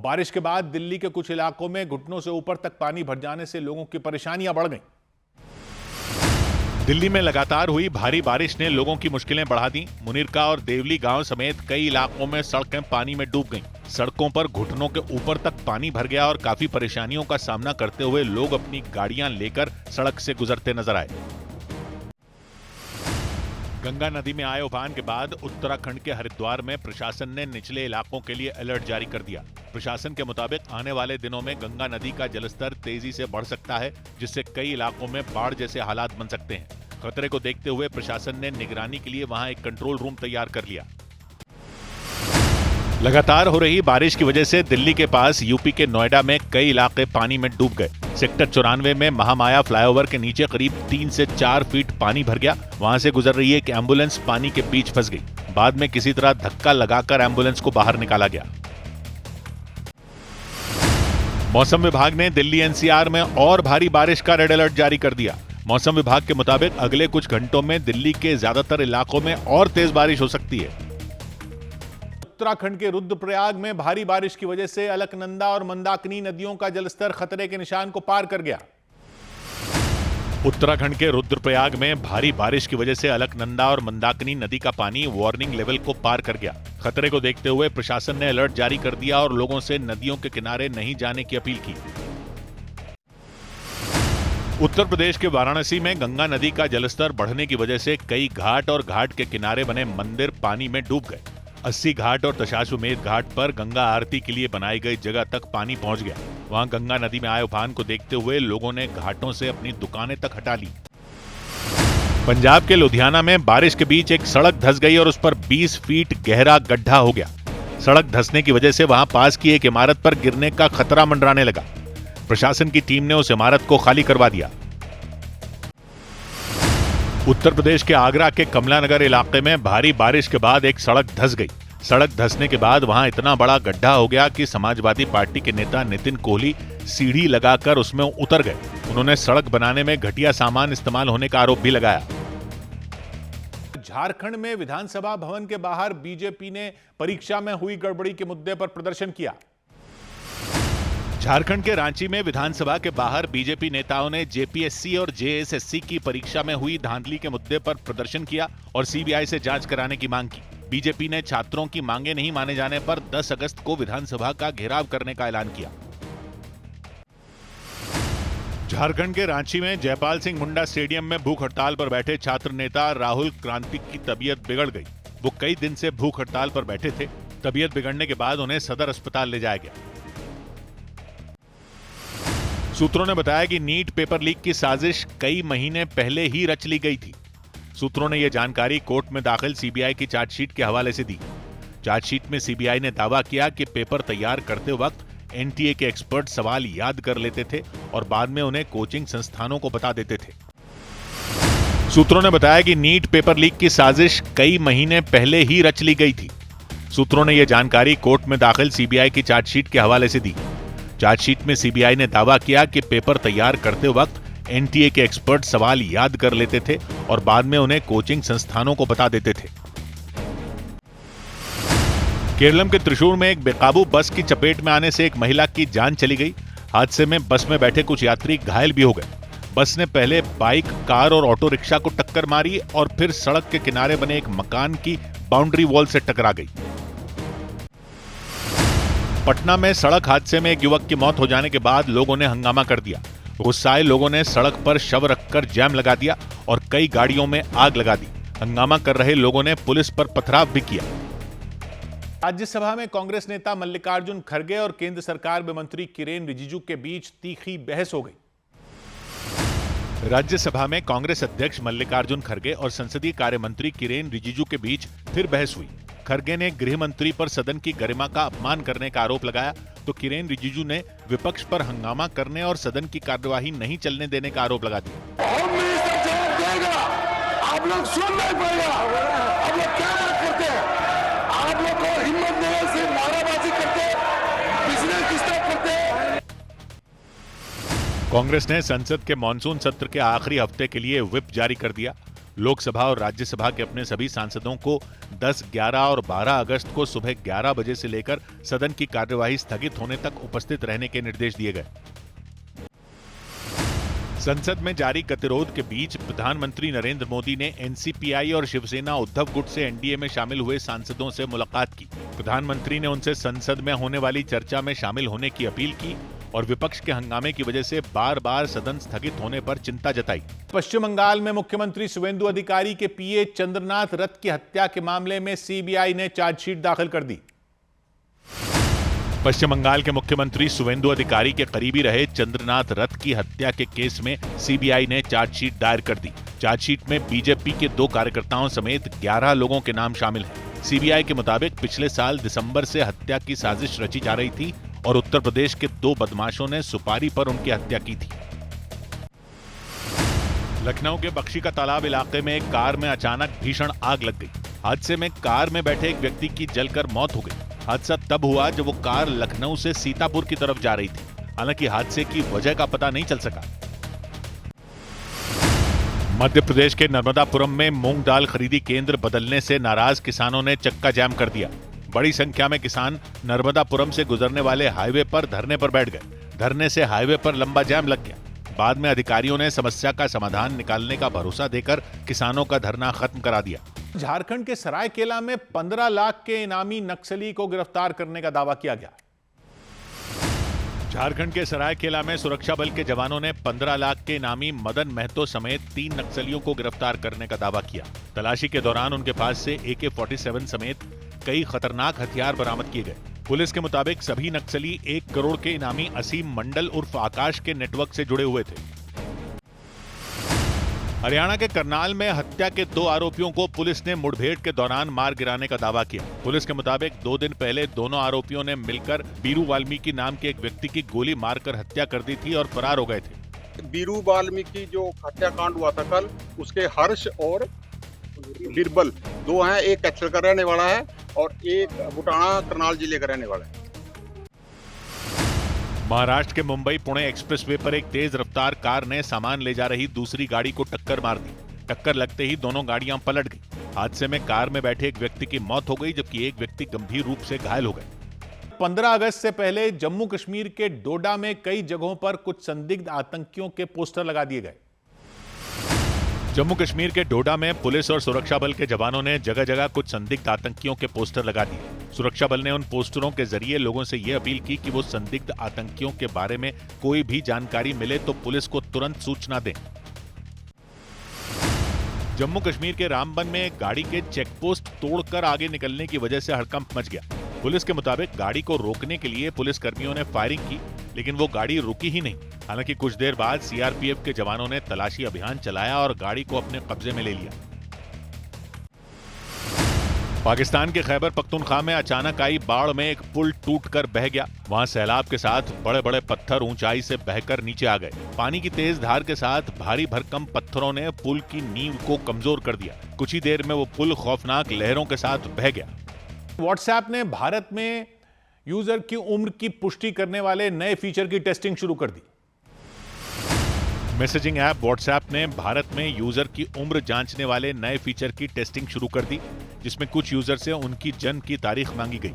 बारिश के बाद दिल्ली के कुछ इलाकों में घुटनों से ऊपर तक पानी भर जाने से लोगों की परेशानियां बढ़ गईं। दिल्ली में लगातार हुई भारी बारिश ने लोगों की मुश्किलें बढ़ा दी। मुनीरका और देवली गांव समेत कई इलाकों में सड़कें पानी में डूब गईं। सड़कों पर घुटनों के ऊपर तक पानी भर गया और काफी परेशानियों का सामना करते हुए लोग अपनी गाड़ियां लेकर सड़क से गुजरते नजर आए। गंगा नदी में आए उफान के बाद उत्तराखंड के हरिद्वार में प्रशासन ने निचले इलाकों के लिए अलर्ट जारी कर दिया। प्रशासन के मुताबिक आने वाले दिनों में गंगा नदी का जलस्तर तेजी से बढ़ सकता है, जिससे कई इलाकों में बाढ़ जैसे हालात बन सकते हैं। खतरे को देखते हुए प्रशासन ने निगरानी के लिए वहां एक कंट्रोल रूम तैयार कर लिया। लगातार हो रही बारिश की वजह से दिल्ली के पास यूपी के नोएडा में कई इलाके पानी में डूब गए। सेक्टर 94 में महामाया फ्लाईओवर के नीचे करीब 3 से 4 फीट पानी भर गया। वहां से गुजर रही एक एम्बुलेंस पानी के बीच फंस गई। बाद में किसी तरह धक्का लगाकर एम्बुलेंस को बाहर निकाला गया। मौसम विभाग ने दिल्ली एनसीआर में और भारी बारिश का रेड अलर्ट जारी कर दिया। मौसम विभाग के मुताबिक अगले कुछ घंटों में दिल्ली के ज्यादातर इलाकों में और तेज बारिश हो सकती है। उत्तराखंड के रुद्रप्रयाग में भारी बारिश की वजह से अलकनंदा और मंदाकिनी नदियों का जलस्तर खतरे के निशान को पार कर गया। उत्तराखंड के रुद्रप्रयाग में भारी बारिश की वजह से अलकनंदा और मंदाकिनी नदी का पानी वार्निंग लेवल को पार कर गया। खतरे को देखते हुए प्रशासन ने अलर्ट जारी कर दिया और लोगों से नदियों के किनारे नहीं जाने की अपील की। उत्तर प्रदेश के वाराणसी में गंगा नदी का जलस्तर बढ़ने की वजह से कई घाट और घाट के किनारे बने मंदिर पानी में डूब गए। 80 घाट और दशाश्वमेध घाट पर गंगा आरती के लिए बनाई गई जगह तक पानी पहुंच गया। वहां गंगा नदी में आए उफान को देखते हुए लोगों ने घाटों से अपनी दुकानें तक हटा ली। पंजाब के लुधियाना में बारिश के बीच एक सड़क धंस गई और उस पर 20 फीट गहरा गड्ढा हो गया। सड़क धंसने की वजह से वहां पास की एक इमारत पर गिरने का खतरा मंडराने लगा। प्रशासन की टीम ने उस इमारत को खाली करवा दिया। उत्तर प्रदेश के आगरा के कमला नगर इलाके में भारी बारिश के बाद एक सड़क धंस गई। सड़क धंसने के बाद वहां इतना बड़ा गड्ढा हो गया कि समाजवादी पार्टी के नेता नितिन कोहली सीढ़ी लगाकर उसमें उतर गए। उन्होंने सड़क बनाने में घटिया सामान इस्तेमाल होने का आरोप भी लगाया। झारखंड में विधानसभा भवन के बाहर बीजेपी ने परीक्षा में हुई गड़बड़ी के मुद्दे पर प्रदर्शन किया। झारखंड के रांची में विधानसभा के बाहर बीजेपी नेताओं ने जेपीएससी और जेएसएससी की परीक्षा में हुई धांधली के मुद्दे पर प्रदर्शन किया और सीबीआई से जांच कराने की मांग की। बीजेपी ने छात्रों की मांगे नहीं माने जाने पर 10 अगस्त को विधानसभा का घेराव करने का ऐलान किया। झारखंड के रांची में जयपाल सिंह मुंडा स्टेडियम में भूख हड़ताल पर बैठे छात्र नेता राहुल क्रांतिक की तबीयत बिगड़ गई। वो कई दिन से भूख हड़ताल पर बैठे थे। तबीयत बिगड़ने के बाद उन्हें सदर अस्पताल ले जाया गया। सूत्रों ने बताया कि नीट पेपर लीक की साजिश कई महीने पहले ही रच ली गई थी। सूत्रों ने यह जानकारी कोर्ट में दाखिल सीबीआई की चार्जशीट के हवाले से दी। चार्जशीट में सीबीआई ने दावा किया कि पेपर तैयार करते वक्त एनटीए के एक्सपर्ट सवाल याद कर लेते थे और बाद में उन्हें कोचिंग संस्थानों को बता देते थे। सूत्रों ने बताया कि नीट पेपर लीक की साजिश कई महीने पहले ही रच ली गई थी। सूत्रों ने यह जानकारी कोर्ट में दाखिल सीबीआई की चार्जशीट के हवाले से दी। चार्जशीट में सीबीआई ने दावा किया कि पेपर तैयार करते वक्त एनटीए के एक्सपर्ट सवाल याद कर लेते थे और बाद में उन्हें कोचिंग संस्थानों को बता देते थे। केरलम के त्रिशूर में एक बेकाबू बस की चपेट में आने से एक महिला की जान चली गई। हादसे में बस में बैठे कुछ यात्री घायल भी हो गए। बस ने पहले बाइक, कार और ऑटो रिक्शा को टक्कर मारी और फिर सड़क के किनारे बने एक मकान की बाउंड्री वॉल से टकरा गई। पटना में सड़क हादसे में एक युवक की मौत हो जाने के बाद लोगों ने हंगामा कर दिया। गुस्साए लोगों ने सड़क पर शव रखकर जैम लगा दिया और कई गाड़ियों में आग लगा दी। हंगामा कर रहे लोगों ने पुलिस पर पथराव भी किया। राज्यसभा में कांग्रेस नेता मल्लिकार्जुन खड़गे और केंद्र सरकार में मंत्री किरेन रिजिजू के बीच तीखी बहस हो गई। राज्यसभा में कांग्रेस अध्यक्ष मल्लिकार्जुन खड़गे और संसदीय कार्य मंत्री किरेन रिजिजू के बीच फिर बहस हुई। खड़गे ने गृह मंत्री पर सदन की गरिमा का अपमान करने का आरोप लगाया तो किरेन रिजिजू ने विपक्ष पर हंगामा करने और सदन की कार्यवाही नहीं चलने देने का आरोप लगा दिया। आप लोग सुन नहीं पाएगा। आप लोग क्या बात करते हैं? आप लोग को हिम्मत नहीं है, सिर्फ नाराबाजी करते हैं, बिजनेस डिस्टर्ब करते हैं। कांग्रेस ने संसद के मॉनसून सत्र के आखिरी हफ्ते के लिए व्हिप जारी कर दिया। लोकसभा और राज्यसभा के अपने सभी सांसदों को 10, 11 और 12 अगस्त को सुबह 11 बजे से लेकर सदन की कार्यवाही स्थगित होने तक उपस्थित रहने के निर्देश दिए गए। संसद में जारी गतिरोध के बीच प्रधानमंत्री नरेंद्र मोदी ने एनसीपीआई और शिवसेना उद्धव गुट से एनडीए में शामिल हुए सांसदों से मुलाकात की। प्रधानमंत्री ने उनसे संसद में होने वाली चर्चा में शामिल होने की अपील की और विपक्ष के हंगामे की वजह से बार-बार सदन स्थगित होने पर चिंता जताई। पश्चिम बंगाल में मुख्यमंत्री शुवेंदु अधिकारी के पीए चंद्रनाथ रथ की हत्या के मामले में सीबीआई ने चार्जशीट दाखिल कर दी। पश्चिम बंगाल के मुख्यमंत्री शुवेंदु अधिकारी के करीबी रहे चंद्रनाथ रथ की हत्या के केस में सीबीआई ने चार्जशीट दायर कर दी। चार्जशीट में बीजेपी के 2 कार्यकर्ताओं समेत 11 लोगों के नाम शामिल हैं। सीबीआई के मुताबिक पिछले साल दिसंबर से हत्या की साजिश रची जा रही थी और उत्तर प्रदेश के 2 बदमाशों ने सुपारी पर उनकी हत्या की थी। लखनऊ के बख्शी का तालाब इलाके में एक कार में अचानक भीषण आग लग गई। हादसे में कार में बैठे एक व्यक्ति की जलकर मौत हो गई। हादसा तब हुआ जब वो कार लखनऊ से सीतापुर की तरफ जा रही थी। हालांकि हादसे की वजह का पता नहीं चल सका। मध्य प्रदेश के नर्मदापुरम में मूंग दाल खरीदी केंद्र बदलने से नाराज किसानों ने चक्का जाम कर दिया। बड़ी संख्या में किसान नर्मदापुरम से गुजरने वाले हाईवे पर धरने पर बैठ गए। धरने से हाईवे पर लंबा जाम लग गया। बाद में अधिकारियों ने समस्या का समाधान निकालने का भरोसा देकर किसानों का धरना खत्म करा दिया। झारखंड के सरायकेला में 15 लाख के इनामी नक्सली को गिरफ्तार करने का दावा किया गया। झारखंड के सरायकेला में सुरक्षा बल के जवानों ने 15 लाख के इनामी मदन महतो समेत 3 नक्सलियों को गिरफ्तार करने का दावा किया। तलाशी के दौरान उनके पास से AK-47 समेत कई खतरनाक हथियार बरामद किए गए। पुलिस के मुताबिक सभी नक्सली 1 करोड़ के इनामी असीम मंडल उर्फ आकाश के नेटवर्क से जुड़े हुए थे। हरियाणा के करनाल में हत्या के 2 आरोपियों को पुलिस ने मुठभेड़ के दौरान मार गिराने का दावा किया। पुलिस के मुताबिक 2 दिन पहले दोनों आरोपियों ने मिलकर बीरू वाल्मीकि नाम के एक व्यक्ति की गोली मारकर हत्या कर दी थी और फरार हो गए थे। बीरू वाल्मीकि जो हत्याकांड हुआ था कल, उसके हर्ष और बिरबल 2 हैं। एक कैथल का रहने वाला है और एक बुटाना करनाल जिले का रहने वाला है। महाराष्ट्र के मुंबई पुणे एक्सप्रेसवे पर एक तेज रफ्तार कार ने सामान ले जा रही दूसरी गाड़ी को टक्कर मार दी। टक्कर लगते ही दोनों गाड़ियां पलट गई। हादसे में कार में बैठे एक व्यक्ति की मौत हो गई जबकि एक व्यक्ति गंभीर रूप से घायल हो गए। 15 अगस्त से पहले जम्मू कश्मीर के डोडा में कई जगहों पर कुछ संदिग्ध आतंकियों के पोस्टर लगा दिए गए। जम्मू कश्मीर के डोडा में पुलिस और सुरक्षा बल के जवानों ने जगह जगह कुछ संदिग्ध आतंकियों के पोस्टर लगा दिए। सुरक्षा बल ने उन पोस्टरों के जरिए लोगों से यह अपील की कि वो संदिग्ध आतंकियों के बारे में कोई भी जानकारी मिले तो पुलिस को तुरंत सूचना दें। जम्मू कश्मीर के रामबन में एक गाड़ी के चेकपोस्ट तोड़कर आगे निकलने की वजह से हड़कंप मच गया। पुलिस के मुताबिक गाड़ी को रोकने के लिए पुलिस कर्मियों ने फायरिंग की, लेकिन वो गाड़ी रुकी ही नहीं। हालांकि कुछ देर बाद सीआरपीएफ के जवानों ने तलाशी अभियान चलाया और गाड़ी को अपने कब्जे में ले लिया। पाकिस्तान के खैबर पख्तूनख्वा में अचानक आई बाढ़ में एक पुल टूटकर बह गया। वहां सैलाब के साथ बड़े बड़े पत्थर ऊंचाई से बहकर नीचे आ गए। पानी की तेज धार के साथ भारी भरकम पत्थरों ने पुल की नींव को कमजोर कर दिया। कुछ ही देर में वो पुल खौफनाक लहरों के साथ बह गया। व्हाट्सएप ने भारत में यूजर की उम्र की पुष्टि करने वाले नए फीचर की टेस्टिंग शुरू कर दी। मैसेजिंग ऐप व्हाट्सएप ने भारत में यूजर की उम्र जांचने वाले नए फीचर की टेस्टिंग शुरू कर दी, जिसमें कुछ यूजर से उनकी जन्म की तारीख मांगी गई।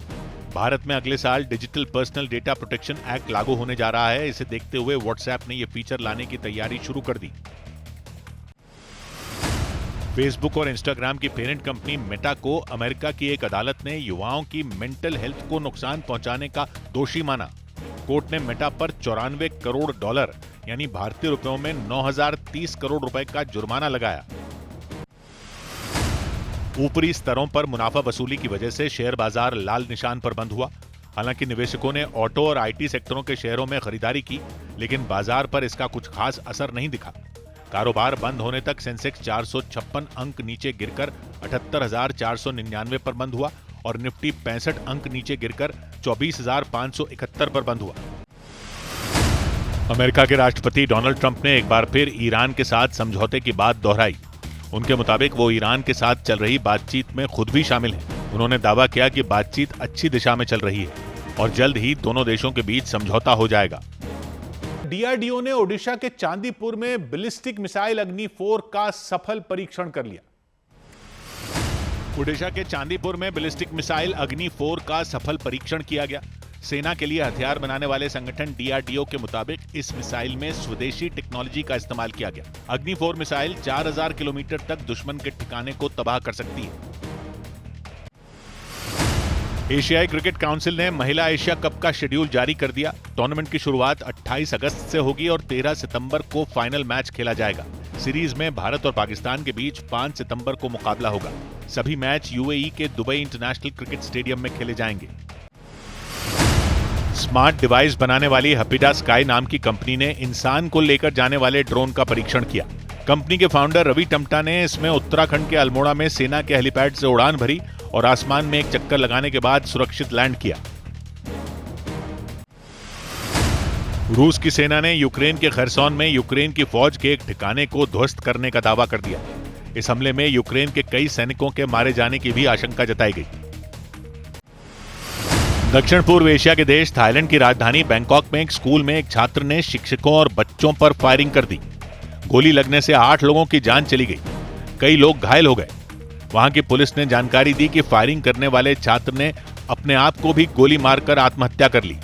भारत में अगले साल digital personal data protection act लागू होने जा रहा है। इसे देखते हुए व्हाट्सएप ने यह फीचर लाने की तैयारी शुरू कर दी। फेसबुक और इंस्टाग्राम की पेरेंट कंपनी मेटा को अमेरिका की एक अदालत ने युवाओं की मेंटल हेल्थ को नुकसान पहुंचाने का दोषी माना। कोर्ट ने मेटा पर $94 करोड़ यानी भारतीय रुपयों में 9,030 करोड़ रुपए का जुर्माना लगाया। ऊपरी स्तरों पर मुनाफा वसूली की वजह से शेयर बाजार लाल निशान पर बंद हुआ। हालांकि निवेशकों ने ऑटो और आईटी सेक्टरों के शेयरों में खरीदारी की, लेकिन बाजार पर इसका कुछ खास असर नहीं दिखा। कारोबार बंद होने तक सेंसेक्स 456 अंक नीचे गिरकर 78,499 पर बंद हुआ और निफ्टी 65 अंक नीचे गिरकर 24,571 पर बंद हुआ। अमेरिका के राष्ट्रपति डोनाल्ड ट्रंप ने एक बार फिर ईरान के साथ समझौते की बात दोहराई। उनके मुताबिक वो ईरान के साथ चल रही बातचीत में खुद भी शामिल हैं। उन्होंने दावा किया कि बातचीत अच्छी दिशा में चल रही है और जल्द ही दोनों देशों के बीच समझौता हो जाएगा। डीआरडीओ ने ओडिशा के चांदीपुर में बैलिस्टिक मिसाइल अग्नि 4 का सफल परीक्षण कर लिया। ओडिशा के चांदीपुर में बैलिस्टिक मिसाइल अग्नि 4 का सफल परीक्षण किया गया। सेना के लिए हथियार बनाने वाले संगठन डीआरडीओ के मुताबिक इस मिसाइल में स्वदेशी टेक्नोलॉजी का इस्तेमाल किया गया। अग्नि 4 मिसाइल 4000 किलोमीटर तक दुश्मन के ठिकाने को तबाह कर सकती है। एशियाई क्रिकेट काउंसिल ने महिला एशिया कप का शेड्यूल जारी कर दिया। टूर्नामेंट की शुरुआत 28 अगस्त से होगी और 13 सितंबर को फाइनल मैच खेला जाएगा। सीरीज में भारत और पाकिस्तान के बीच 5 सितंबर को मुकाबला होगा। सभी मैच यूएई के दुबई इंटरनेशनल क्रिकेट स्टेडियम में खेले जाएंगे। स्मार्ट डिवाइस बनाने वाली हपीडा स्काई नाम की कंपनी ने इंसान को लेकर जाने वाले ड्रोन का परीक्षण किया। कंपनी के फाउंडर रवि टम्टा ने इसमें उत्तराखंड के अल्मोड़ा में सेना के हेलीपैड से उड़ान भरी और आसमान में एक चक्कर लगाने के बाद सुरक्षित लैंड किया। रूस की सेना ने यूक्रेन के खरसोन में यूक्रेन की फौज के एक ठिकाने को ध्वस्त करने का दावा कर दिया। इस हमले में यूक्रेन के कई सैनिकों के मारे जाने की भी आशंका जताई गई। दक्षिण पूर्व एशिया के देश थाईलैंड की राजधानी बैंकॉक में एक स्कूल में एक छात्र ने शिक्षकों और बच्चों पर फायरिंग कर दी। गोली लगने से 8 लोगों की जान चली गई। कई लोग घायल हो गए। वहां की पुलिस ने जानकारी दी कि फायरिंग करने वाले छात्र ने अपने आप को भी गोली मारकर आत्महत्या कर ली।